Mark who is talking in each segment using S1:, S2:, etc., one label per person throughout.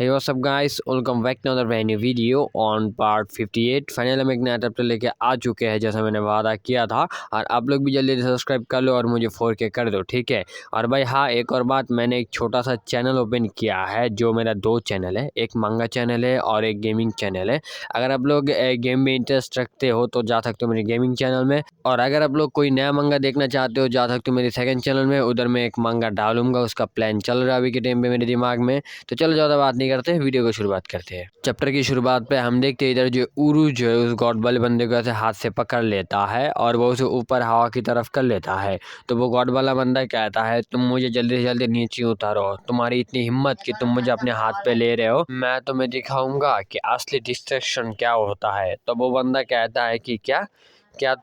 S1: Hey, what's up guys? Welcome back to another brand new video on part 58। Final हम एक नया chapter लेके आ चुके हैं जैसा मैंने वादा किया था। और आप लोग भी जल्दी से सब्सक्राइब कर लो और मुझे 4K कर दो, ठीक है। और भाई हाँ, एक और बात, मैंने एक छोटा सा चैनल ओपन किया है जो मेरा दो चैनल है, एक मांगा चैनल है और एक गेमिंग चैनल है। अगर आप लोग गेम में इंटरेस्ट रखते हो तो जा सकते हो मेरे गेमिंग चैनल में, और अगर आप लोग कोई नया मांगा देखना चाहते हो जा सकते हो मेरे सेकंड चैनल में। उधर मैं एक मांगा डालूंगा, उसका प्लान चल रहा है अभी के टाइम पे मेरे दिमाग में। तो चलो ज़्यादा बात नहीं करते, वीडियो को शुरुआत करते हैं। चैप्टर की शुरुआत पे हम देखते हैं इधर जो उरू जो है उस गॉड वाले बंदे को ऐसे हाथ से पकड़ लेता है और वो उसे ऊपर हवा की तरफ कर लेता है। तो वो गॉड वाला बंदा कहता है, तुम मुझे जल्दी से जल्दी नीचे उतारो, तुम्हारी इतनी हिम्मत कि तुम मुझे अपने हाथ पे ले रहे हो, मैं तुम्हें दिखाऊंगा कि असली डिस्ट्रैक्शन क्या होता है। तो वो बंदा कहता है कि क्या क्या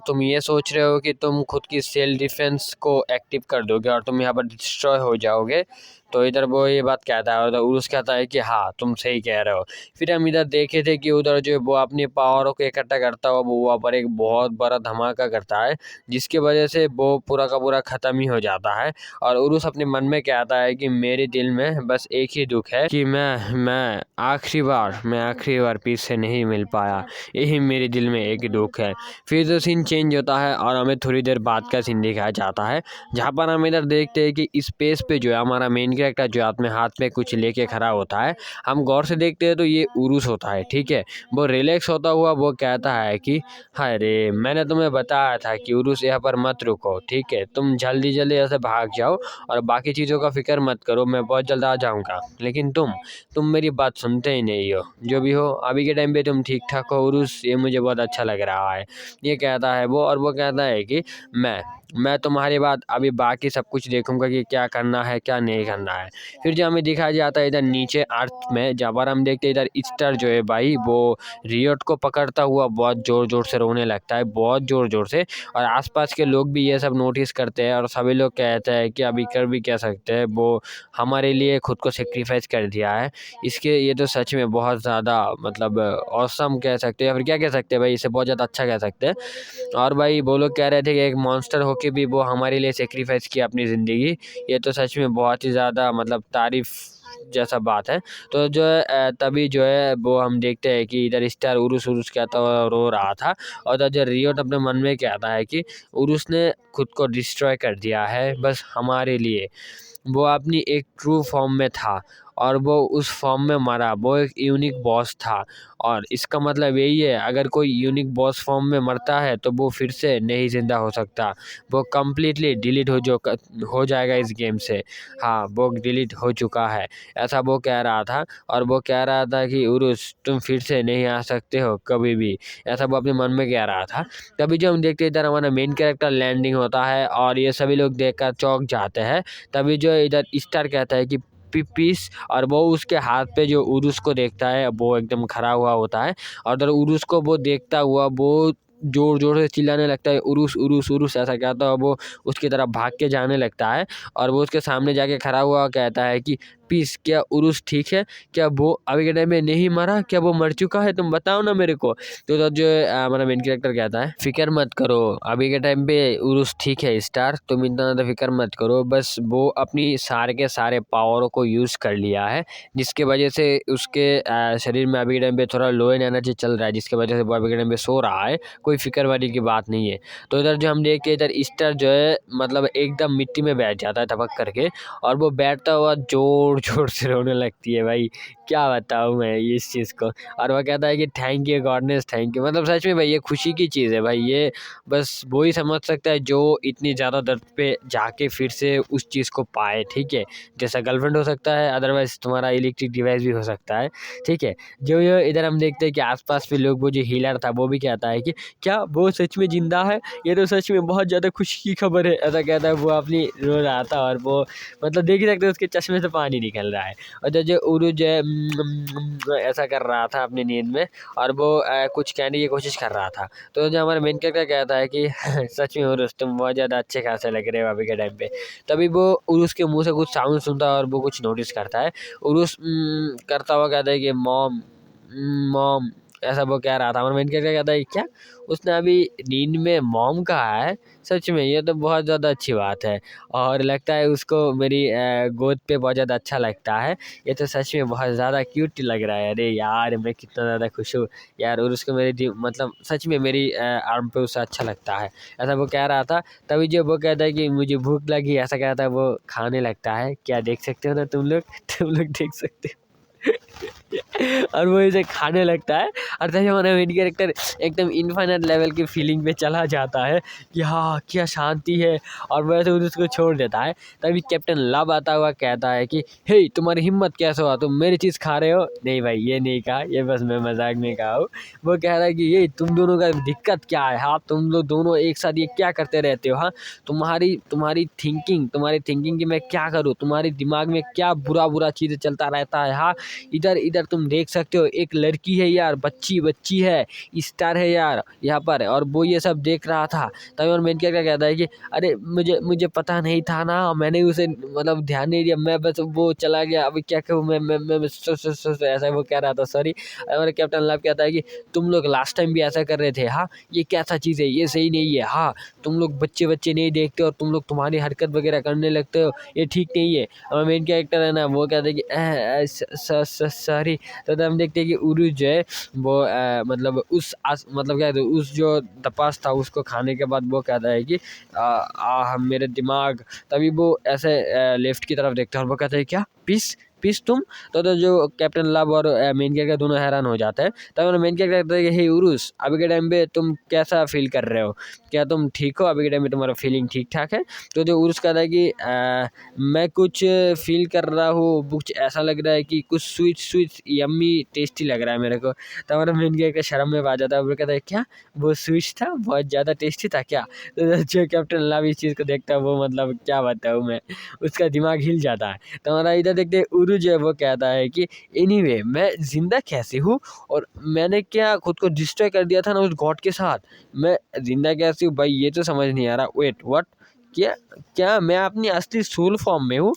S1: तुम ये सोच रहे हो कि तुम खुद की सेल्फ डिफेंस को एक्टिव कर दोगे और तुम यहाँ पर डिस्ट्रॉय हो जाओगे। तो इधर वो ये बात कहता है और उरुस कहता है कि हाँ तुम सही कह रहे हो। फिर हम इधर देखे थे कि उधर जो वो अपनी पावरों को इकट्ठा करता हुआ वो वहाँ पर एक बहुत बड़ा धमाका करता है, जिसकी वजह से वो पूरा का पूरा ख़त्म ही हो जाता है। और उरुस अपने मन में कहता है कि मेरे दिल में बस एक ही दुख है कि मैं आखिरी बार पीस से नहीं मिल पाया, यही मेरे दिल में एक ही दुख है। फिर तो सीन चेंज होता है और हमें थोड़ी देर बाद का सीन दिखाया जाता है, जहाँ पर हम इधर देखते हैं कि इस पेज पे जो है हमारा मेन कैरेक्टर जो अपने हाथ में कुछ लेके खड़ा होता है। हम गौर से देखते हैं तो ये उरुस होता है, ठीक है। वो रिलैक्स होता हुआ वो कहता है कि अरे मैंने तुम्हें बताया था कि उरुस यहाँ पर मत रुको, ठीक है, तुम जल्दी जल्दी ऐसे भाग जाओ और बाकी चीज़ों का फिक्र मत करो, मैं बहुत जल्द आ जाऊँगा। लेकिन तुम मेरी बात सुनते ही नहीं हो। जो भी हो अभी के टाइम पे तुम ठीक ठाक हो उरुस, ये मुझे बहुत अच्छा लग रहा है, ये कहता है वो। और वो कहता है कि मैं तुम्हारी बात अभी बाकी सब कुछ देखूंगा कि क्या करना है क्या नहीं करना है। फिर जो हमें दिखाया जाता है इधर नीचे अर्थ में, जहाँ पर हम देखते हैं इधर ईस्टर जो है भाई वो रियोट को पकड़ता हुआ बहुत ज़ोर ज़ोर से रोने लगता है, बहुत ज़ोर ज़ोर से। और आसपास के लोग भी ये सब नोटिस करते हैं और सभी लोग कहते हैं कि अभी कर भी क्या सकते हैं, वो हमारे लिए खुद को सेक्रीफाइस कर दिया है। इसके ये तो सच में बहुत ज़्यादा मतलब ऑसम कह सकते हैं, या फिर क्या कह सकते हैं भाई, इसे बहुत ज़्यादा अच्छा कह सकते हैं। और भाई वो लोग कह रहे थे कि एक मॉन्स्टर होके भी वो हमारे लिए सेक्रीफाइस किया अपनी ज़िंदगी, ये तो सच में बहुत ही ज़्यादा मतलब तारीफ़ जैसा बात है। तो जो है तभी जो है वो हम देखते हैं कि इधर स्टार उरुस उरुस कहता हुआ रो रहा था। और इधर जो रियोट अपने मन में कहता है कि उरुस ने खुद को डिस्ट्रॉय कर दिया है बस हमारे लिए। वो अपनी एक ट्रू फॉर्म में था और वो उस फॉर्म में मरा, वो एक यूनिक बॉस था। और इसका मतलब यही है, अगर कोई यूनिक बॉस फॉर्म में मरता है तो वो फिर से नहीं ज़िंदा हो सकता, वो कम्प्लीटली डिलीट हो जाएगा इस गेम से। हाँ, वो डिलीट हो चुका है, ऐसा वो कह रहा था। और वो कह रहा था कि उरुस तुम फिर से नहीं आ सकते हो कभी भी, ऐसा वो अपने मन में कह रहा था। तभी जो हम देखते इधर हमारा मेन कैरेक्टर लैंडिंग होता है और ये सभी लोग देखकर चौंक जाते हैं। तभी जो इधर स्टार कहता है कि पीस, और वो उसके हाथ पे जो उरुस को देखता है वो एकदम खड़ा हुआ होता है। और उधर उरुस को वो देखता हुआ वो जोर जोर से चिल्लाने लगता है, उरुस उरुस उरुस ऐसा कहता है। वो उसकी तरफ भाग के जाने लगता है और वो उसके सामने जाके खड़ा हुआ कहता है कि पीस, क्या उरुस ठीक है? क्या वो अभी के टाइम में नहीं मरा? क्या वो मर चुका है? तुम बताओ ना मेरे को। तो उधर जो हमारा मेन कैरेक्टर कहता है, फिक्र मत करो, अभी के टाइम पे उरुस ठीक है स्टार, तुम इतना ज़्यादा फिक्र मत करो। बस वो अपनी सारे के सारे पावरों को यूज़ कर लिया है, जिसके वजह से उसके शरीर में अभी के टाइम पे थोड़ा लो एनर्जी चल रहा है, जिसकी वजह से वो अभी के टाइम पे सो रहा है। कोई फिक्र वाली की बात नहीं है। तो इधर जो हम देख के इधर ईस्टर जो है मतलब एकदम मिट्टी में बैठ जाता है धपक करके, और वो बैठता हुआ जोर जोर से रोने लगती है भाई, क्या बताऊँ मैं इस चीज़ को। और वो कहता है कि thank you goodness, thank you. मतलब सच में भाई ये खुशी की चीज़ है भाई, ये बस वो ही समझ सकता है जो इतनी ज़्यादा दर्द पे जाके फिर से उस चीज़ को पाए, ठीक है। जैसा गर्लफ्रेंड हो सकता है, अदरवाइज तुम्हारा इलेक्ट्रिक डिवाइस भी हो सकता है, ठीक है। जो ये इधर हम देखते हैं कि आसपास भी लोग, वो जो हीलर था वो भी कहता है कि क्या वो सच में जिंदा है? ये तो सच में बहुत ज़्यादा खुशी की खबर है, ऐसा कहता है। वो अपनी रो रहा था और वो मतलब देख ही सकते हो उसके चश्मे से पानी निकल रहा है। और जो उरुज है ऐसा कर रहा था अपनी नींद में, और वो कुछ कहने की कोशिश कर रहा था। तो जो हमारा मेन कैरेक्टर कहता है कि सच में उरुस तुम बहुत ज़्यादा अच्छे खासे लग रहे हो अभी के टाइम पे। तभी वो उरुस के मुंह से कुछ साउंड सुनता है और वो कुछ नोटिस करता है। उरुस करता हुआ कहता है कि मॉम मॉम ऐसा वो कह रहा था। और मेन कैरेक्टर कहता है क्या उसने अभी नींद में मॉम कहा है, सच में ये तो बहुत ज़्यादा अच्छी बात है। और लगता है उसको मेरी गोद पे बहुत ज़्यादा अच्छा लगता है, ये तो सच में बहुत ज़्यादा क्यूट लग रहा है। अरे यार मैं कितना ज़्यादा खुश हूँ यार। और उसको मतलब सच में मेरी आर्म पे उसे अच्छा लगता है, ऐसा वो कह रहा था। तभी जो वो कहता है कि मुझे भूख लगी, ऐसा कहता है, वो खाने लगता है। क्या देख सकते हो ना तुम लोग तुम लोग देख सकते हो और वो इसे खाने लगता है। और तभी हमारा मेन कैरेक्टर एकदम इनफाइनाइट लेवल की फीलिंग पे चला जाता है कि हाँ क्या शांति है, और वैसे उसको छोड़ देता है। तभी कैप्टन लव आता हुआ कहता है कि हे तुम्हारी हिम्मत कैसे हुआ, तुम मेरी चीज़ खा रहे हो। नहीं भाई ये नहीं कहा, ये बस मैं मजाक में कहा हूँ। वो कह रहा है कि ये तुम दोनों का दिक्कत क्या है, हाँ तुम लोग दोनों एक साथ ये क्या करते रहते हो। हाँ तुम्हारी थिंकिंग कि मैं क्या करूँ, तुम्हारे दिमाग में क्या बुरा बुरा चीज़ें चलता रहता है। हाँ इधर इधर तुम देख सकते हो, एक लड़की है यार, बच्ची है, स्टार है यार यहाँ पर, और वो ये सब देख रहा था। तभी और मेन क्या कहता है कि अरे मुझे पता नहीं था ना, मैंने उसे मतलब ध्यान नहीं दिया, मैं बस वो चला गया, अभी क्या कहूँ मैं ऐसा वो कह रहा था, सॉरी। और कैप्टन लव कहता है कि तुम लोग लास्ट टाइम भी ऐसा कर रहे थे। हाँ ये कैसा चीज़ है, ये सही नहीं है। हाँ तुम लोग बच्चे नहीं देखते और तुम लोग तुम्हारी हरकत वगैरह करने लगते हो, ये ठीक नहीं है। और मेन कैरेक्टर है ना वो कहता है कि सॉरी। तो हम देखते हैं कि उरुज जो है वो मतलब मतलब क्या उस जो तपास था उसको खाने के बाद वो कहता है कि मेरे दिमाग। तभी वो ऐसे लेफ्ट की तरफ देखता है और वो कहता है क्या पीस तुम। तो जो कैप्टन लव और मेन कैरेक्टर दोनों हैरान हो जाते हैं। तब मेन कैरेक्टर कहता है कि हे उरुस अभी के टाइम पे तुम कैसा फील कर रहे हो, क्या तुम ठीक हो, अभी के टाइम में तुम्हारा फीलिंग ठीक ठाक है। तो जो उरुस कहता है कि मैं कुछ फील कर रहा हूँ, कुछ ऐसा लग रहा है कि कुछ स्वीट यम्मी टेस्टी लग रहा है मेरे को। तो हमारा मेन कैरेक्टर शर्म में आ जाता है, वो कहता है क्या वो स्वीट था, बहुत ज़्यादा टेस्टी था क्या। तो जो कैप्टन लव इस चीज़ को देखता है वो मतलब क्या बताऊँ मैं, उसका दिमाग हिल जाता है। तो हमारा इधर देखते उरु जो है वो कहता है कि एनीवे मैं जिंदा कैसे हूँ, और मैंने क्या खुद को डिस्ट्रॉय कर दिया था ना उस गॉड के साथ, मैं जिंदा कैसे हूँ भाई, ये तो समझ नहीं आ रहा। वेट व्हाट, क्या क्या मैं अपनी असली सोल फॉर्म में हूँ।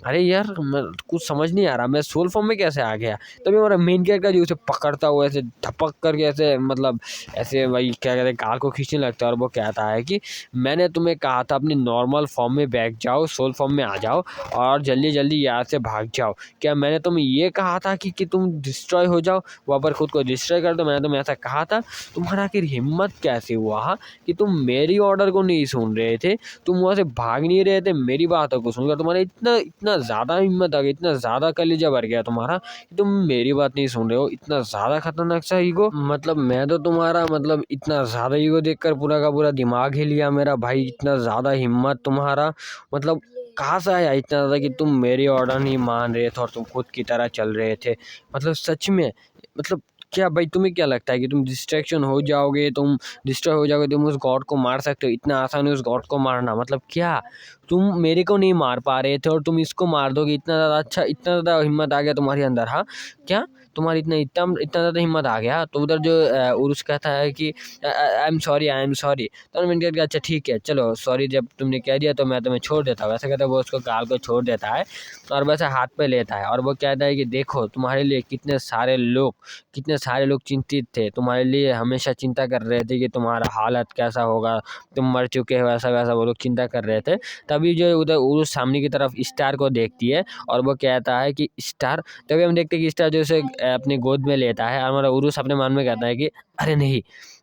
S1: अरे यार कुछ समझ नहीं आ रहा, मैं सोल फॉर्म में कैसे आ गया। तभी हमारा मेन कैरेक्टर जो उसे पकड़ता हुआ ऐसे धपक करके ऐसे मतलब ऐसे वही क्या कहते हैं गाल को खींचने लगता है, और वो कहता है कि मैंने तुम्हें कहा था अपनी नॉर्मल फॉर्म में बैठ जाओ, सोल फॉर्म में आ जाओ और जल्दी जल्दी यहाँ से भाग जाओ। क्या मैंने तुम्हें ये कहा था कि तुम डिस्ट्रॉय हो जाओ, वहाँ पर खुद को डिस्ट्रॉय कर दो, मैंने तुम्हें ऐसा कहा था। तुम्हारा आखिर हिम्मत कैसे हुआ कि तुम मेरी ऑर्डर को नहीं सुन रहे थे, तुम वहाँ से भाग नहीं रहे थे मेरी बातों को सुनकर। तुम्हारा इतना इतना ज़्यादा हिम्मत आ गई, इतना ज़्यादा कलेजा भर गया तुम्हारा कि तुम मेरी बात नहीं सुन रहे हो। इतना ज़्यादा खतरनाक सा ईगो, मतलब मैं तो तुम्हारा मतलब इतना ज़्यादा ईगो देखकर पूरा का पूरा दिमाग हिल गया मेरा भाई। इतना ज़्यादा हिम्मत तुम्हारा, मतलब कहाँ से आया इतना ज़्यादा कि तुम मेरी ऑर्डर नहीं मान रहे थे और तुम खुद की तरह चल रहे थे। मतलब सच में, मतलब क्या भाई तुम्हें क्या लगता है कि तुम डिस्ट्रैक्शन हो जाओगे, तुम डिस्ट्रॉय हो जाओगे, तुम उस गॉड को मार सकते हो? इतना आसान है उस गॉड को मारना, मतलब क्या तुम मेरे को नहीं मार पा रहे थे और तुम इसको मार दोगे? इतना ज़्यादा अच्छा, इतना ज़्यादा हिम्मत आ गया तुम्हारे अंदर। हाँ क्या तुम्हारी इतना ज़्यादा हिम्मत आ गया? तो उधर जो उरुस कहता है कि आई एम सॉरी। तो मैंने कहा अच्छा ठीक है चलो सॉरी, जब तुमने कह दिया तो मैं तुम्हें छोड़ देता हूँ। ऐसा कहता है वो उसको गाल को छोड़ देता है और वैसे हाथ पे लेता है, और वो कहता है कि देखो तुम्हारे लिए कितने सारे लोग चिंतित थे, तुम्हारे लिए हमेशा चिंता कर रहे थे कि तुम्हारा हालत कैसा होगा, तुम मर चुके हो, ऐसा वैसा वो लोग चिंता कर रहे थे। तभी जो उधर उरुस सामने की तरफ स्टार को देखती है और वो कहता है कि स्टार। तभी हम देखते हैं कि स्टार जो उसे अपनी गोद में लेता है, और हमारा उरुस अपने मन में कहता है कि अरे नहीं,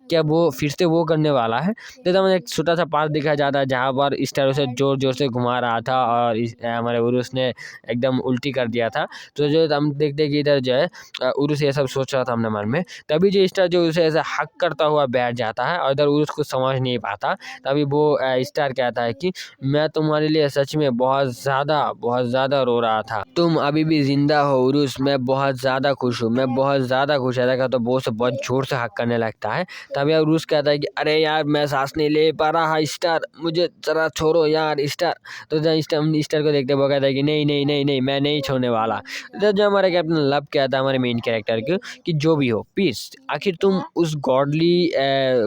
S1: क्या वो फिर से वो करने वाला है। तो हमें एक छोटा सा पार्क दिखाया जाता है जहाँ पर स्टार उसे जोर जोर से घुमा रहा था और हमारे उरुस ने एकदम उल्टी कर दिया था। तो जो हम देखते हैं कि इधर जो है उरुस ये सब सोच रहा था अपने मन में। तभी जो स्टार जो उसे ऐसा हक करता हुआ बैठ जाता है और इधर उरुस कुछ समझ नहीं पाता। तभी वो स्टार कहता है कि मैं तुम्हारे लिए सच में बहुत ज़्यादा रो रहा था, तुम अभी भी जिंदा हो उरुस, मैं बहुत ज़्यादा खुश हूँ, मैं बहुत ज़्यादा खुश है। तो वो से बहुत जोर से हक करने लगता है। तभी अब रूस कहता है कि अरे यार मैं सांस नहीं ले पा रहा स्टार, मुझे जरा छोड़ो यार स्टार। तो जब स्टार को देखते वो कहता है कि नहीं नहीं नहीं नहीं मैं नहीं छोड़ने वाला। तो जो हमारा कैप्टन लब कहता है हमारे मेन कैरेक्टर को कि जो भी हो पीस, आखिर तुम उस गॉडली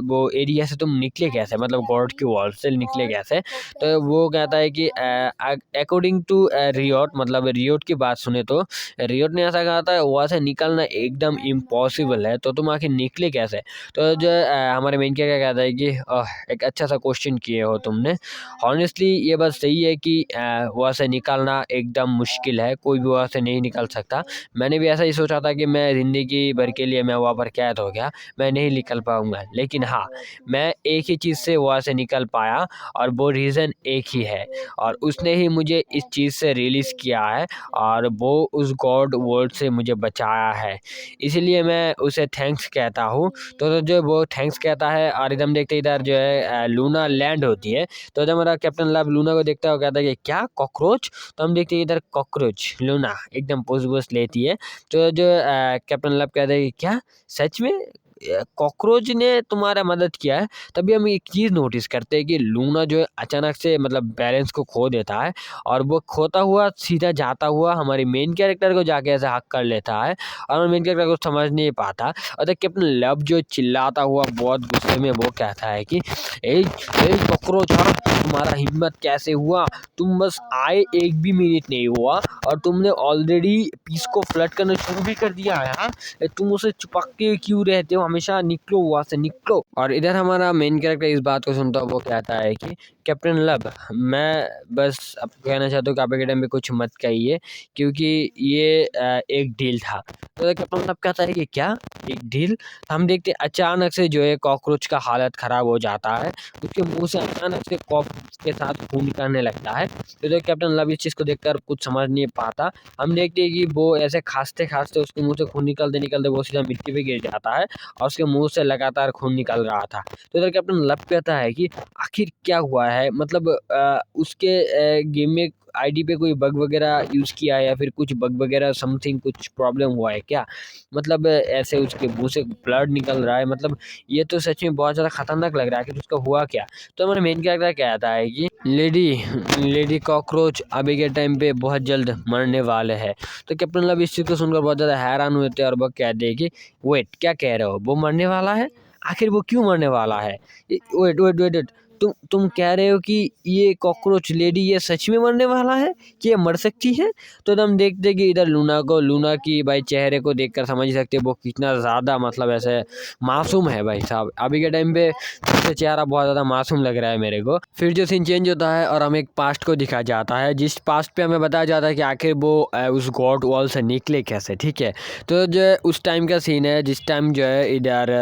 S1: वो एरिया से तुम निकले कैसे, मतलब गॉड की वॉल से निकले कैसे। तो वो कहता है कि अकॉर्डिंग टू रियोट, मतलब रियोट की बात सुने तो रियोट ने ऐसा कहा था वहाँ से निकलना एकदम इम्पॉसिबल है, तो तुम आखिर निकले कैसे। तो जो हमारे मेन क्या कहता है कि एक अच्छा सा क्वेश्चन किए हो तुमने, हॉनेस्टली ये बात सही है कि वहाँ से निकलना एकदम मुश्किल है, कोई भी वहाँ से नहीं निकल सकता। मैंने भी ऐसा ही सोचा था कि मैं ज़िंदगी भर के लिए मैं वहाँ पर कैद हो गया, मैं नहीं निकल पाऊँगा, लेकिन हाँ मैं एक ही चीज़ से वहाँ से निकल पाया और वो रीज़न एक ही है, और उसने ही मुझे इस चीज़ से रिलीज़ किया है और वो उस गॉड वर्ल्ड से मुझे बचाया है, इसलिए मैं उसे थैंक्स कहता हूँ। तो जो वो थैंक्स कहता है और एकदम देखते इधर जो है लूना लैंड होती है। तो जब हमारा कैप्टन लब लूना को देखता है वो कहता है कि क्या कॉकरोच। तो हम देखते हैं इधर कॉकरोच लूना एकदम पोज वोज लेती है। तो जो कैप्टन लब कहता है कि क्या सच में कॉकरोच ने तुम्हारा मदद किया है। तभी हम एक चीज़ नोटिस करते हैं कि लूना जो है अचानक से मतलब बैलेंस को खो देता है और वो खोता हुआ सीधा जाता हुआ हमारे मेन कैरेक्टर को जाके ऐसे हक कर लेता है और मेन कैरेक्टर को समझ नहीं पाता। और तब कैप्टन लब जो चिल्लाता हुआ बहुत गुस्से में वो कहता है कि ए कॉकरोच तुम्हारा हिम्मत कैसे हुआ, तुम बस आए एक भी मिनट नहीं हुआ और तुमने ऑलरेडी पीस को फ्लड करना शुरू भी कर दिया है। हाँ तुम उसे छुपा के क्यों रहते हो, हमेशा निकलो वहाँ से निकलो। और इधर हमारा मेन कैरेक्टर इस बात को सुनता वो कहता है कि कैप्टन लब मैं बस आपको कहना चाहता हूँ कि आप के टाइम पे कुछ मत कहिए क्योंकि ये एक डील था। तो कैप्टन लब कहता है कि क्या एक डील। हम देखते अचानक से जो है कॉकरोच का हालत खराब हो जाता है, उसके मुंह से अचानक से कॉकरोच के साथ खून निकलने लगता है। तो कैप्टन लब इस चीज़ को देखकर कुछ समझ नहीं पाता। हम देखते हैं कि वो ऐसे खांसते खांसते उसके मुंह से खून निकलते निकलते वो सीधा मिट्टी पे गिर जाता है और उसके मुंह से लगातार खून निकल रहा था। तो इधर कैप्टन लब कहता है कि आखिर क्या हुआ है, मतलब उसके गेम में आईडी पे कोई बग वगैरह यूज़ किया है या फिर कुछ बग वगैरह समथिंग कुछ प्रॉब्लम हुआ है क्या, मतलब ऐसे उसके मुंह से ब्लड निकल रहा है, मतलब ये तो सच में बहुत ज़्यादा खतरनाक लग रहा है कि उसका हुआ क्या। तो हमारे मेन कैरेक्टर कहता है कि लेडी कॉकरोच अभी के टाइम पे बहुत जल्द मरने वाले हैं। तो कैप्टन लब इस चीज़ को सुनकर बहुत ज़्यादा हैरान हुए थे और वो कहते हैं कि वेट क्या कह रहे हो, वो मरने वाला है, आखिर वो क्यों मरने वाला है। वेट वेट वेट वेट, तुम कह रहे हो कि ये कॉकरोच लेडी ये सच में मरने वाला है कि ये मर सकती है। तो हम देखते कि इधर लूना की भाई चेहरे को देखकर समझ सकते वो कितना ज़्यादा मतलब ऐसे मासूम है भाई साहब। अभी के टाइम पे उसका चेहरा बहुत ज़्यादा मासूम लग रहा है मेरे को। फिर जो सीन चेंज होता है और हमें एक पास्ट को दिखाया जाता है, जिस पास्ट पे हमें बताया जाता है कि आखिर वो उस गॉड वॉल से निकले कैसे। ठीक है, तो जो उस टाइम का सीन है जिस टाइम जो है इधर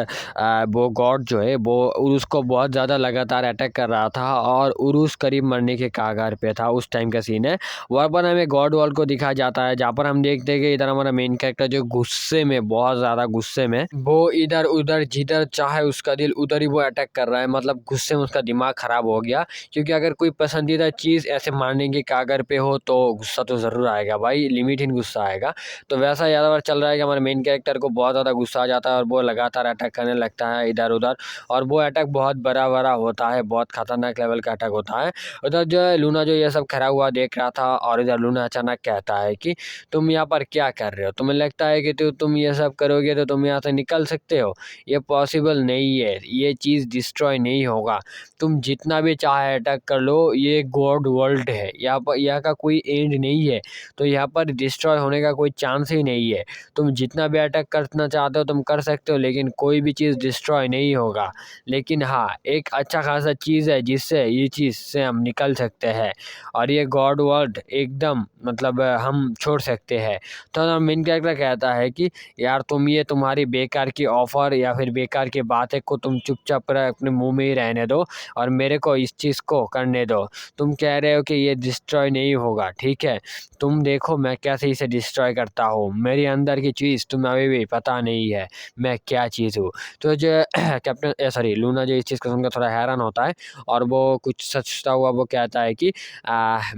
S1: वो गॉड जो है वो उरुस को बहुत ज़्यादा लगातार अटैक कर रहा था और उरुस करीब मरने के कगार पे था। उस टाइम का सीन है, वहाँ पर हमें गॉड वॉल को दिखाया जाता है जहाँ पर हम देखते हैं कि इधर हमारा मेन कैरेक्टर जो गुस्से में बहुत ज़्यादा गुस्से में वो इधर उधर जिधर चाहे उसका दिल उधर ही वो अटैक कर रहा है, मतलब गुस्से में उसका दिमाग ख़राब हो गया। क्योंकि अगर कोई पसंदीदा चीज़ ऐसे मारने के कागर पे हो तो गुस्सा तो ज़रूर आएगा भाई, लिमिटहीन गुस्सा आएगा। तो वैसा ज़्यादा बार चल रहा है कि हमारे मेन कैरेक्टर को बहुत ज़्यादा गुस्सा आ जाता है और वो लगातार अटैक करने लगता है इधर उधर, और वो अटैक बहुत बड़ा होता है, बहुत खतरनाक लेवल का अटैक होता है। उधर जो है लूना जो ये सब खड़ा हुआ देख रहा था और इधर लूना अचानक कहता है कि तुम यहाँ पर क्या कर रहे हो, तुम्हें लगता है कि तुम ये सब करोगे तो तुम यहाँ से निकल सकते हो, ये पॉसिबल नहीं है, ये चीज़ डिस्ट्रॉय नहीं होगा, तुम जितना भी चाहे अटैक कर लो, ये गॉड वर्ल्ड है, यहाँ का कोई एंड नहीं है, तो यहाँ पर डिस्ट्रॉय होने का कोई चांस ही नहीं है। तुम जितना भी अटैक करना चाहते हो तुम कर सकते हो, लेकिन कोई भी चीज़ डिस्ट्रॉय नहीं होगा। लेकिन हाँ एक अच्छा खासा चीज़ है जिससे ये चीज़ से हम निकल सकते हैं और ये गॉड वर्ल्ड एकदम मतलब हम छोड़ सकते हैं। तो मेन कैरेक्टर कहता है कि यार तुम ये तुम्हारी बेकार की ऑफ़र या फिर बेकार की बातें को तुम चुपचाप अपने मुंह में ही रहने दो और मेरे को इस चीज़ को करने दो। तुम कह रहे हो कि ये डिस्ट्रॉय नहीं होगा, ठीक है, तुम देखो मैं कैसे इसे डिस्ट्रॉय करता हूँ, मेरी अंदर की चीज़ तुम्हें अभी भी पता नहीं है मैं क्या चीज़ हूँ। तो जो कैप्टन सॉरी लूना जो इस चीज़ को सुनकर थोड़ा हैरान होता है है और वो कुछ सोचता हुआ वो कहता है कि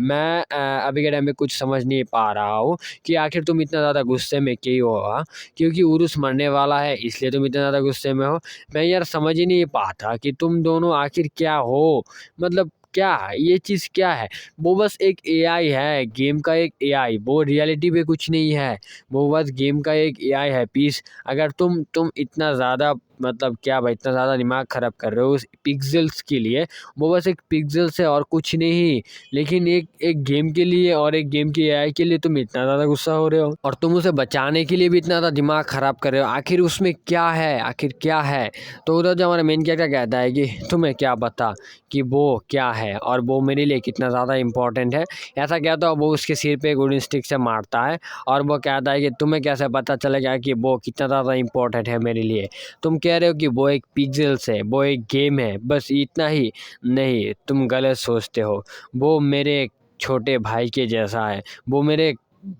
S1: मैं अभी के टाइम में कुछ समझ नहीं पा रहा हूँ कि आखिर तुम इतना ज़्यादा गुस्से में क्यों हो। क्योंकि उरुस मरने वाला है इसलिए तुम इतना ज़्यादा गुस्से में हो। मैं यार समझ ही नहीं पाता कि तुम दोनों आखिर क्या हो, मतलब क्या ये चीज़ क्या है। वो बस एक एआई है, गेम का एक एआई, वो रियलिटी पे कुछ नहीं है। वो बस गेम का एक एआई है पीस। अगर तुम इतना ज़्यादा मतलब क्या भाई इतना ज़्यादा दिमाग ख़राब कर रहे हो उस पिक्सेल्स के लिए। वो बस एक पिक्सेल्स है और कुछ नहीं। लेकिन एक गेम के लिए और एक गेम की एआई के लिए तुम इतना ज़्यादा गुस्सा हो रहे हो और तुम उसे बचाने के लिए भी इतना ज़्यादा दिमाग ख़राब कर रहे हो। आखिर उसमें क्या है, आखिर क्या है। तो उधर जो हमारा मेन कैरेक्टर कहता है कि तुम्हें क्या पता कि वो क्या है और वो मेरे लिए कितना ज़्यादा इम्पोर्टेंट है। ऐसा कहता है वो उसके सिर पे वुडन स्टिक से मारता है और वो कहता है कि तुम्हें कैसे पता चलेगा कि वो कितना ज़्यादा इम्पोर्टेंट है मेरे लिए। तुम कह रहे हो कि वो एक पिक्सेल्स है, वो एक गेम है, बस इतना ही। नहीं, तुम गलत सोचते हो। वो मेरे छोटे भाई के जैसा है, वो मेरे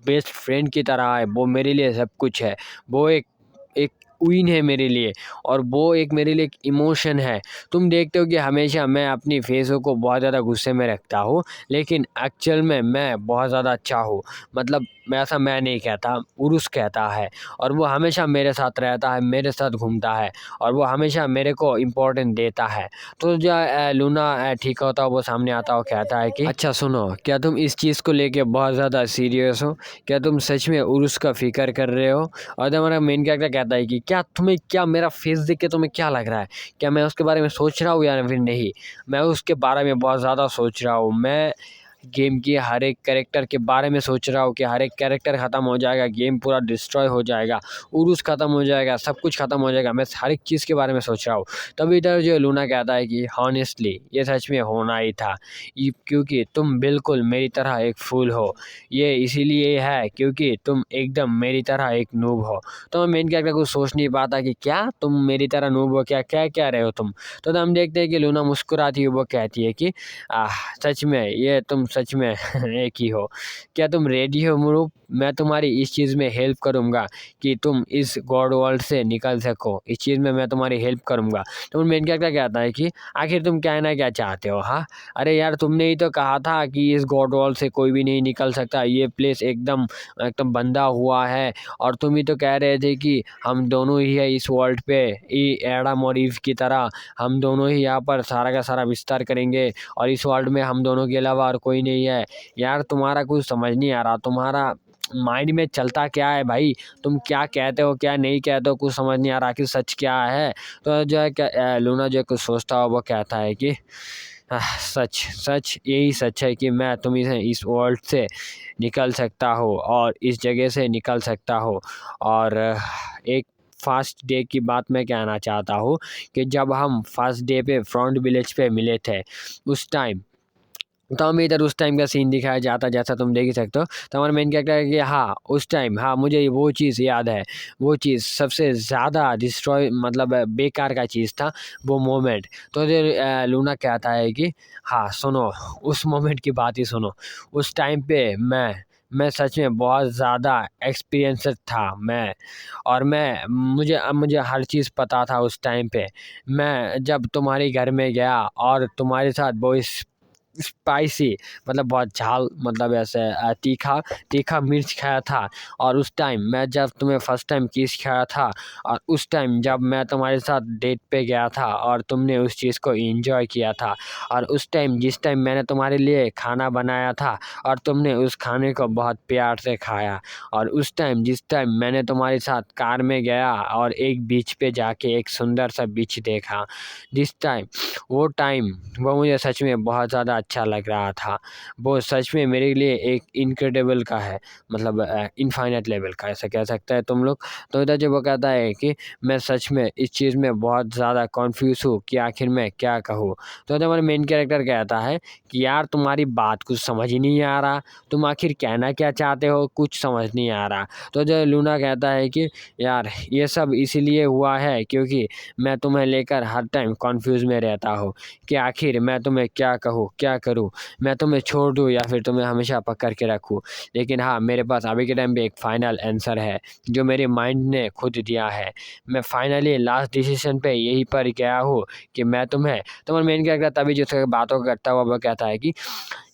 S1: बेस्ट फ्रेंड की तरह है, वो मेरे लिए सब कुछ है। वो एक एक क्वीन है मेरे लिए और वो एक मेरे लिए एक इमोशन है। तुम देखते हो कि हमेशा मैं अपनी फेसों को बहुत ज़्यादा गुस्से में रखता हूँ, लेकिन एक्चुअल में मैं बहुत ज़्यादा अच्छा हूँ। मतलब ऐसा मैं नहीं कहता, उरुस कहता है। और वो हमेशा मेरे साथ रहता है, मेरे साथ घूमता है और वो हमेशा मेरे को इम्पोर्टेंस देता है। तो जो लूना ठीक होता है वो सामने आता है, कहता है कि अच्छा सुनो, क्या तुम इस चीज़ को लेके बहुत ज़्यादा सीरियस हो? क्या तुम सच में उरुस का फ़िक्र कर रहे हो? और जब हमारा मेन कैरेक्टर कहता है कि क्या तुम्हें, क्या मेरा फेस देख के तुम्हें क्या लग रहा है? क्या मैं उसके बारे में सोच रहा हूँ या फिर नहीं? मैं उसके बारे में बहुत ज़्यादा सोच रहा हूँ। मैं गेम की हर एक कैरेक्टर के बारे में सोच रहा हूँ कि हर एक कैरेक्टर ख़त्म हो जाएगा, गेम पूरा डिस्ट्रॉय हो जाएगा, उरुस ख़त्म हो जाएगा, सब कुछ ख़त्म हो जाएगा। मैं हर एक चीज़ के बारे में सोच रहा हूँ। तभी इधर जो लूना कहता है कि हॉनेस्टली ये सच में होना ही था, ये क्योंकि तुम बिल्कुल मेरी तरह एक फूल हो। ये इसीलिए है क्योंकि तुम एकदम मेरी तरह एक नूब हो। तो मैं मेन कैरेक्टर कुछ सोच नहीं पाता कि क्या तुम मेरी तरह नूब हो, क्या क्या कह रहे हो तुम। तो हम देखते हैं कि लूना मुस्कुराती है, वो कहती है कि सच में ये तुम सच में एक ही हो। क्या तुम रेडी हो मुरूप? मैं तुम्हारी इस चीज़ में हेल्प करूँगा कि तुम इस गॉड वर्ल्ड से निकल सको। इस चीज़ में मैं तुम्हारी हेल्प करूँगा। तो मेन कैरेक्टर कहता है कि आखिर तुम कहना क्या चाहते हो? हाँ, अरे यार तुमने ही तो कहा था कि इस गॉड वर्ल्ड से कोई भी नहीं निकल सकता। ये प्लेस एकदम एकदम बंधा हुआ है और तुम ही तो कह रहे थे कि हम दोनों ही है इस वर्ल्ड पे, एडम और ईव की तरह हम दोनों ही यहाँ पर सारा का सारा विस्तार करेंगे और इस वर्ल्ड में हम दोनों के अलावा और कोई नहीं है। यार तुम्हारा कुछ समझ नहीं आ रहा, तुम्हारा माइंड में चलता क्या है भाई? तुम क्या कहते हो क्या नहीं कहते हो, कुछ समझ नहीं आ रहा, आखिर सच क्या है? तो जो है क्या लूना जो कुछ सोचता हो वो कहता है कि सच सच यही सच है कि मैं तुम्हें से इस वर्ल्ड से निकल सकता हूँ और इस जगह से निकल सकता हूँ। और एक फर्स्ट डे की बात मैं कहना चाहता हूँ कि जब हम फर्स्ट डे पे फ्रंट विलेज पे मिले थे उस टाइम, तो हमें इधर उस टाइम का सीन दिखाया जाता जैसा तुम देख ही सकते हो। तो हमारा मेन कैरेक्टर है कि हाँ उस टाइम, हाँ मुझे वो चीज़ याद है, वो चीज़ सबसे ज़्यादा डिस्ट्रॉय मतलब बेकार का चीज़ था वो मोमेंट। तो फिर लूना कहता है कि हाँ सुनो, उस मोमेंट की बात ही सुनो। उस टाइम पे मैं सच में बहुत ज़्यादा एक्सपीरियंसड था मैं। और मुझे हर चीज़ पता था उस टाइम पे। मैं जब तुम्हारे घर में गया और तुम्हारे साथ वो स्पाइसी मतलब बहुत झाल मतलब ऐसे तीखा तीखा मिर्च खाया था। और उस टाइम मैं जब तुम्हें फर्स्ट टाइम किस खाया था और उस टाइम जब मैं तुम्हारे साथ डेट पे गया था और तुमने उस चीज़ को एंजॉय किया था। और उस टाइम जिस टाइम मैंने तुम्हारे लिए खाना बनाया था और तुमने उस खाने को बहुत प्यार से खाया। और उस टाइम जिस टाइम मैंने तुम्हारे साथ कार में गया और एक बीच पे जाके एक सुंदर सा बीच देखा, जिस टाइम वो मुझे सच में बहुत ज़्यादा अच्छा लग रहा था। वो सच में मेरे लिए एक इनक्रेडिबल का है, मतलब इनफाइनाइट लेवल का ऐसा कह सकते हैं तुम लोग। तो इधर जब वो कहता है कि मैं सच में इस चीज़ में बहुत ज़्यादा कन्फ्यूज़ हूँ कि आखिर मैं क्या कहूँ। तो इधर हमारा मेन कैरेक्टर कहता है कि यार तुम्हारी बात कुछ समझ ही नहीं आ रहा, तुम आखिर कहना क्या चाहते हो कुछ समझ नहीं आ रहा। तो जो लूना कहता है कि यार ये सब इसीलिए हुआ है क्योंकि मैं तुम्हें लेकर हर टाइम कन्फ्यूज़ में रहता हूँ कि आखिर मैं तुम्हें क्या कहूँ क्या क्या करूँ, मैं तुम्हें छोड़ दूँ या फिर तुम्हें हमेशा पकड़ के रखूँ। लेकिन हाँ, मेरे पास अभी के टाइम पे एक फ़ाइनल आंसर है जो मेरे माइंड ने खुद दिया है। मैं फाइनली लास्ट डिसीजन पे यहीं पर गया हूँ कि मैं तुम्हें तुम्हारा मेन कैरेक्टर तभी जो बातों करता हुआ वो कहता है कि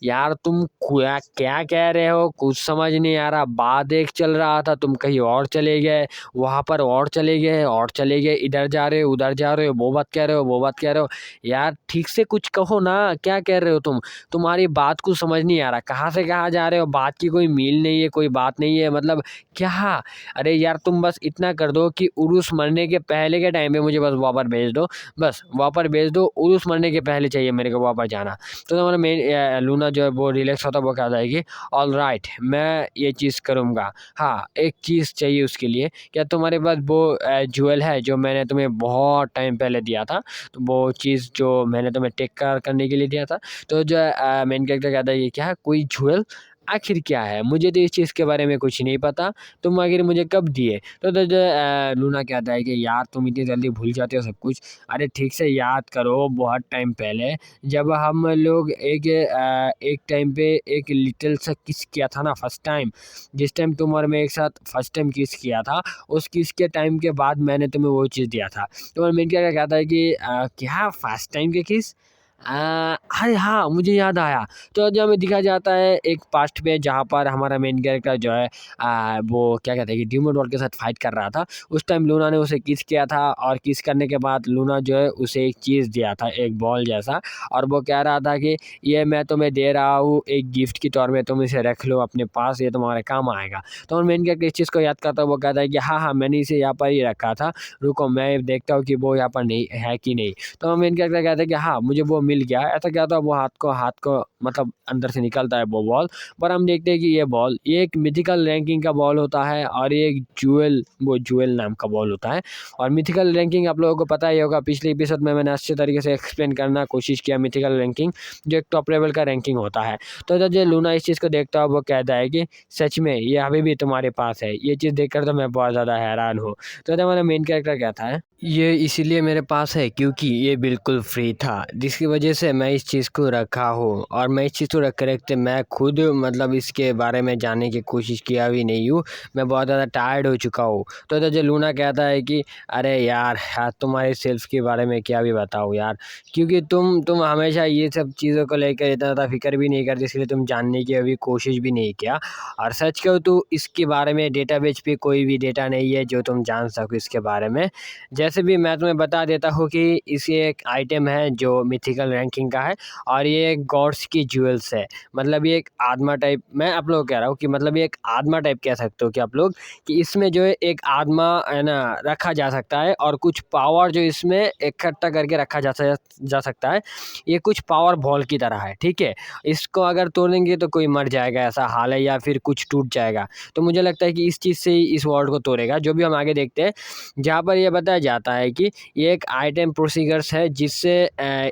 S1: यार तुम क्या क्या कह रहे हो, कुछ समझ नहीं आ रहा। बात एक चल रहा था, तुम कहीं और चले गए, वहाँ पर और चले गए और चले गए, इधर जा रहे हो उधर जा रहे हो, वो बात कह रहे हो वो बात कह रहे हो। यार ठीक से कुछ कहो ना, क्या कह रहे हो तुम? तुम्हारी बात कुछ समझ नहीं आ रहा, कहाँ से कहाँ जा रहे हो, बात की कोई मील नहीं है, कोई बात नहीं है, मतलब क्या? अरे यार तुम बस इतना कर दो कि उरुस मरने के पहले के टाइम पे मुझे बस वहाँ पर भेज दो, बस वहाँ पर भेज दो, उरुस मरने के पहले चाहिए मेरे को वहाँ पर जाना। तो हमारा मेन लूना जो है वो रिलैक्स होता है, वो कहता है कि ऑलराइट मैं ये चीज़ करूँगा। हाँ, एक चीज़ चाहिए उसके लिए, क्या तुम्हारे पास वो ज्वेल है जो मैंने तुम्हें बहुत टाइम पहले दिया था? तो वो चीज़ जो मैंने तुम्हें टेक केयर करने के लिए दिया था। तो जो मेन कैरेक्टर कहता है कि क्या कोई ज्वेल? आखिर क्या है? मुझे तो इस चीज़ के बारे में कुछ नहीं पता, तुम आखिर मुझे कब दिए? तो जो लूना कहता है कि यार तुम इतनी जल्दी भूल जाते हो सब कुछ। अरे ठीक से याद करो, बहुत टाइम पहले जब हम लोग एक टाइम पे एक लिटिल सा किस किया था ना फर्स्ट टाइम, जिस टाइम तुम और मैं एक साथ फर्स्ट टाइम किस किया था, उस किस के टाइम के बाद मैंने तुम्हें वो चीज़ दिया था। तो मेन क्या कहता है कि क्या फर्स्ट टाइम के किस? अरे हाँ, मुझे याद आया। तो जो हमें दिखाया जाता है एक पास्ट में जहाँ पर हमारा मेन कैरेक्टर जो है वो क्या कहते हैं कि डिमोडोर के साथ फाइट कर रहा था। उस टाइम लूना ने उसे किस किया था और किस करने के बाद लूना जो है उसे एक चीज़ दिया था, एक बॉल जैसा, और वो कह रहा था कि ये मैं तुम्हें दे रहा हूँ एक गिफ्ट के तौर में, तुम इसे रख लो अपने पास, ये तुम्हारे काम आएगा। तो मेन कैरेक्टर इस चीज़ को याद करता है, वो कहता है कि हाँ, हाँ, मैंने इसे यहाँ पर ही रखा था, रुको मैं देखता हूँ कि वो यहाँ पर नहीं है कि नहीं। तो मेन कैरेक्टर कहता है कि हाँ, मुझे वो मिल गया। ऐसा क्या होता है वो हाथ को मतलब अंदर से निकलता है वो बॉल, पर हम देखते हैं कि ये एक मिथिकल रैंकिंग का बॉल होता है और ये एक ज्वेल नाम का बॉल होता है। और मिथिकल रैंकिंग आप लोगों को पता ही होगा, पिछले एपिसोड में मैंने अच्छे तरीके से एक्सप्लेन करना कोशिश किया। मिथिकल रैंकिंग जो एक टॉप लेवल का रैंकिंग होता है। तो जब ये लूना इस चीज़ को देखता है वो कहता है कि सच में ये अभी भी तुम्हारे पास है। ये चीज़ देखकर तो मैं बहुत ज़्यादा हैरान हूँ। तो जब हमारा मेन कैरेक्टर कहता है ये इसीलिए मेरे पास है क्योंकि ये बिल्कुल फ्री था, जिसकी वजह से मैं इस चीज़ को रखा हूँ। और मैं इस चीज़ को रखते मैं खुद मतलब इसके बारे में जानने की कोशिश किया भी नहीं हूँ। मैं बहुत ज़्यादा टायर्ड हो चुका हूँ। तो जो लूना कहता है कि अरे यार तुम्हारे सेल्फ के बारे में क्या भी बताऊँ यार, क्योंकि तुम हमेशा ये सब चीज़ों को लेकर इतना ज़्यादा फिक्र भी नहीं करते, इसलिए तुम जानने की अभी कोशिश भी नहीं किया। और सच कहूँ तो इसके बारे में डेटाबेस पे कोई भी डेटा नहीं है जो तुम जान सको इसके बारे में। जैसे भी मैं तुम्हें बता देता हूँ कि इसे एक आइटम है जो मिथिकल रैंकिंग का है और ये एक गॉड्स की ज्वेल्स है। मतलब ये एक आत्मा टाइप, मैं आप लोग कह रहा हूँ कि मतलब ये एक आत्मा टाइप कह सकते हो कि आप लोग, कि इसमें जो है एक आत्मा है ना रखा जा सकता है और कुछ पावर जो इसमें इकट्ठा करके रखा जा सकता है। ये कुछ पावर बॉल की तरह है, ठीक है। इसको अगर तोड़ेंगे तो कोई मर जाएगा ऐसा हाल है, या फिर कुछ टूट जाएगा। तो मुझे लगता है कि इस चीज़ से ही इस वर्ल्ड को तोड़ेगा, जो भी हम आगे देखते हैं, जहाँ पर ये बताया जाता है कि ये एक आइटम प्रोसीजर्स है जिससे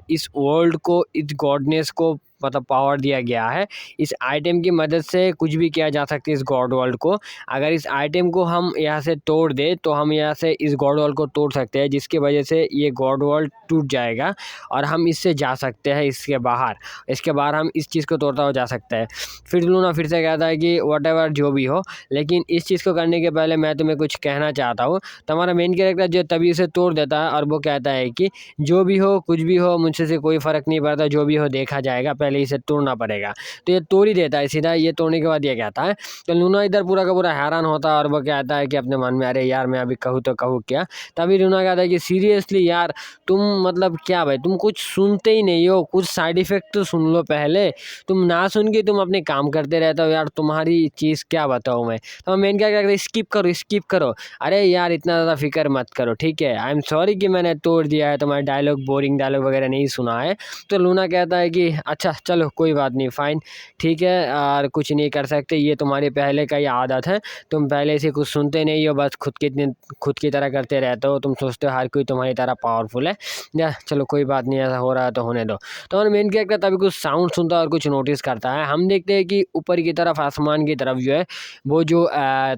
S1: इस वर्ल्ड को, इस गॉडनेस को मतलब पावर दिया गया है। इस आइटम की मदद से कुछ भी किया जा सकता है इस गॉड वर्ल्ड को। अगर इस आइटम को हम यहाँ से तोड़ दें तो हम यहाँ से इस गॉड वर्ल्ड को तोड़ सकते हैं, जिसकी वजह से ये गॉड वर्ल्ड टूट जाएगा और हम इससे जा सकते हैं इसके बाहर। इसके बाहर हम इस चीज़ को तोड़ता हुआ जा सकते हैं। फिर लूना फिर से कहता है कि व्हाटएवर जो भी हो, लेकिन इस चीज़ को करने के पहले मैं तुम्हें कुछ कहना चाहता हूँ। तो हमारा मेन कैरेक्टर जो तभी इसे तोड़ देता है और वो कहता है कि जो भी हो कुछ भी हो मुझसे से कोई फ़र्क नहीं पड़ता, जो भी हो देखा जाएगा, पहले इसे तोड़ना पड़ेगा। तो ये तोड़ ही देता है सीधा। ये तोड़ने के बाद ये कहता है, तो लूना इधर पूरा का पूरा हैरान होता है और वो कहता है कि अपने मन में, अरे यार मैं अभी कहूँ तो कहूँ क्या। तभी लूना कहता है कि सीरियसली यार तुम मतलब क्या भाई, तुम कुछ सुनते ही नहीं हो, कुछ साइड इफेक्ट तो सुन लो पहले। तुम ना सुन के तुम अपने काम करते रहते हो यार, तुम्हारी चीज़ क्या बताऊँ मैं। तो मेन क्या कहता है, स्किप करो। अरे यार इतना ज़्यादा फिक्र मत करो, ठीक है। आई एम सॉरी कि मैंने तोड़ दिया है, तुम्हारा डायलॉग बोरिंग डायलॉग वगैरह नहीं सुना है। तो लूना कहता है कि अच्छा चलो कोई बात नहीं, फ़ाइन, ठीक है, और कुछ नहीं कर सकते, ये तुम्हारी पहले का ही आदत है। तुम पहले से कुछ सुनते नहीं हो, बस खुद की तरह करते रहते हो। तुम सोचते हो हर कोई तुम्हारी तरह पावरफुल है। या चलो कोई बात नहीं, ऐसा हो रहा है तो होने दो। तो हमारा मेन कैरेक्टर तभी कुछ साउंड सुनता है और कुछ नोटिस करता है। हम देखते हैं कि ऊपर की तरफ, आसमान की तरफ जो है वो जो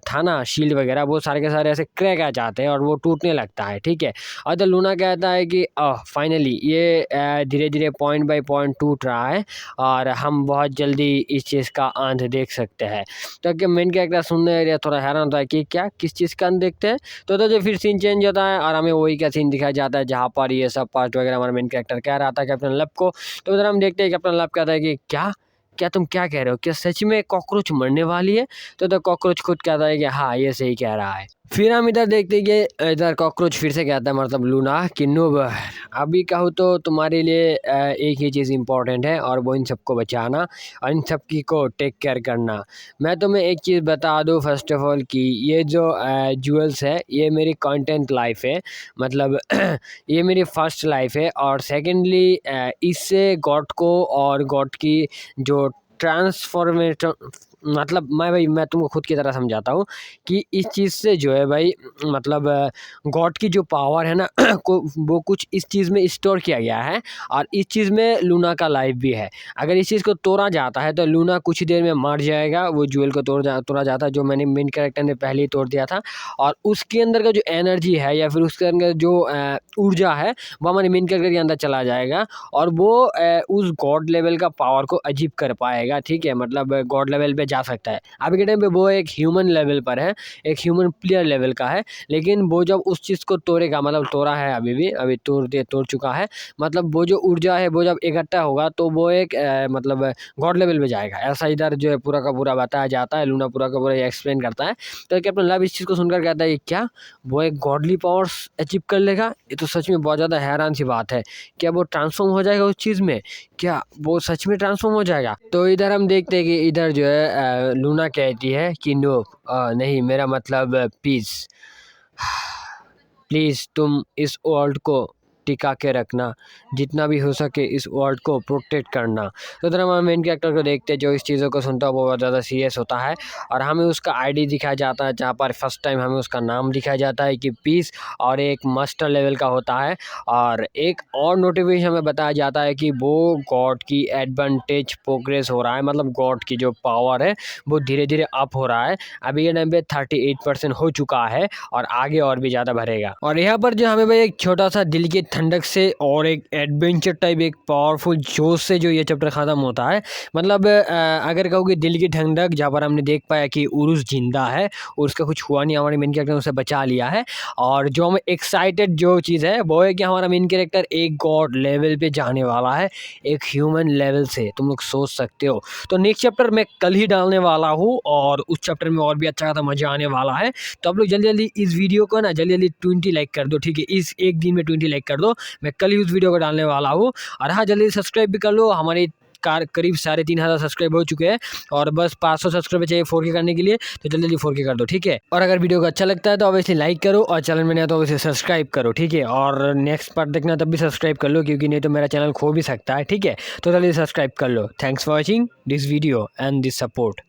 S1: था ना शील्ड वगैरह, वो सारे के सारे ऐसे क्रैक आ जाते हैं और वो टूटने लगता है, ठीक है। और तो लूना कहता है कि फाइनली ये धीरे धीरे पॉइंट बाय पॉइंट टूट रहा है और हम बहुत जल्दी इस चीज़ का अंत देख सकते हैं। तो क्या मेन कैरेक्टर सुनने एरिया थोड़ा हैरान होता है कि क्या किस चीज़ का अंत देखते हैं। तो जो फिर सीन चेंज होता है और हमें वही का सीन दिखाया जाता है जहाँ पर ये सब पार्ट वगैरह हमारा मेन कैरेक्टर कह रहा था कैप्टन लब को। तो उधर हम देखते हैं कैप्टन लब कहता है कि क्या क्या तुम क्या कह रहे हो, क्या सच में कॉकरोच मरने वाली है। तो कॉकरोच खुद कहता है कि हाँ ये सही कह रहा है। फिर हम इधर देखते हैं कि इधर कॉकरोच फिर से कहता है मतलब लूना कि नूब अभी कहूँ तो तुम्हारे लिए एक ही चीज़ इम्पोर्टेंट है और वो इन सबको बचाना और इन सब की को टेक केयर करना। मैं तुम्हें एक चीज़ बता दूँ फर्स्ट ऑफ ऑल कि ये जो जूल्स है ये मेरी कंटेंट लाइफ है, मतलब ये मेरी फर्स्ट लाइफ है। और सेकेंडली इससे गॉड को और गॉड की जो ट्रांसफॉर्मेशन, मतलब मैं तुमको खुद की तरह समझाता हूँ कि इस चीज़ से जो है भाई मतलब गॉड की जो पावर है ना को वो कुछ इस चीज़ में स्टोर किया गया है और इस चीज़ में लूना का लाइफ भी है। अगर इस चीज़ को तोड़ा जाता है तो लूना कुछ ही देर में मर जाएगा। वो ज्वेल को तोड़ा जाता है जो मैंने मेन कैरेक्टर ने पहले ही तोड़ दिया था, और उसके अंदर का जो एनर्जी है या फिर उसके अंदर जो ऊर्जा है वो हमारे मेन कैरेक्टर के अंदर चला जाएगा और वो उस गॉड लेवल का पावर को अचीव कर पाएगा। ठीक है, मतलब गॉड लेवल पे जा सकता है। अभी के टाइम पे वो एक ह्यूमन लेवल पर है, एक ह्यूमन प्लेयर लेवल का है, लेकिन वो जब उस चीज़ को तोड़ेगा, मतलब तोड़ा है अभी तोड़ चुका है, मतलब वो जो ऊर्जा है वो जब इकट्ठा होगा तो वो एक मतलब गॉड लेवल पे जाएगा। ऐसा इधर जो है पूरा का पूरा बताया जाता है, लूना पूरा का पूरा एक्सप्लेन करता है। तो कैप्टन लव इस चीज़ को सुनकर कहता है क्या वो एक गॉडली पावर्स अचीव कर लेगा? ये तो सच में बहुत ज़्यादा हैरान सी बात है। क्या वो ट्रांसफॉर्म हो जाएगा उस चीज़ में? क्या वो सच में ट्रांसफॉर्म हो जाएगा? तो इधर हम देखते हैं कि इधर जो है लूना कहती है कि नो नहीं, मेरा मतलब पीस, प्लीज़ तुम इस वर्ल्ड को टिका के रखना, जितना भी हो सके इस वर्ल्ड को प्रोटेक्ट करना। तो इधर हम मेन कैरेक्टर को देखते हैं जो इस चीज़ों को सुनता है वो बहुत ज़्यादा सीरियस होता है और हमें उसका आईडी दिखाया जाता है जहाँ पर फर्स्ट टाइम हमें उसका नाम दिखाया जाता है कि पीस, और एक मास्टर लेवल का होता है। और एक और नोटिफिकेशन हमें बताया जाता है कि वो गॉड की एडवांटेज प्रोग्रेस हो रहा है, मतलब गॉड की जो पावर है वो धीरे धीरे अप हो रहा है। अभी ये टाइम पे 38% हो चुका है और आगे और भी ज़्यादा बढ़ेगा। और यहाँ पर जो हमें भाई एक छोटा सा दिल की ठंडक से और एक एडवेंचर टाइप एक पावरफुल जोश से जो ये चैप्टर ख़त्म होता है, मतलब अगर कहोगे दिल की ठंडक, जहाँ पर हमने देख पाया कि उरुस जिंदा है और उसका कुछ हुआ नहीं, हमारे मेन कैरेक्टर ने उसे बचा लिया है। और जो हमें एक्साइटेड जो चीज़ है वो है कि हमारा मेन कैरेक्टर एक गॉड लेवल पे जाने वाला है, एक ह्यूमन लेवल से, तुम लोग सोच सकते हो। तो नेक्स्ट चैप्टर मैं कल ही डालने वाला हूँ और उस चैप्टर में और भी अच्छा खासा मजा आने वाला है। तो आप लोग जल्दी जल्दी इस वीडियो को ना जल्दी 20 लाइक कर दो, ठीक है, इस एक दिन में 20 लाइक कर दो। मैं कल ही उस वीडियो को डालने वाला हूँ। और हाँ, जल्दी सब्सक्राइब भी कर लो, हमारे करीब 3,500 सब्सक्राइब हो चुके हैं और बस 500 सब्सक्राइब चाहिए 4K करने के लिए। तो जल्दी 4K कर दो, ठीक है। और अगर वीडियो को अच्छा लगता है तो ऑब्वियसली लाइक करो और चैनल में नया तो ऑब्वियसली सब्सक्राइब करो, ठीक है। और नेक्स्ट पार्ट देखना तब भी सब्सक्राइब कर लो, क्योंकि नहीं तो मेरा चैनल खो भी सकता है, ठीक है। तो जल्दी सब्सक्राइब कर लो। Thanks for watching this video and this support.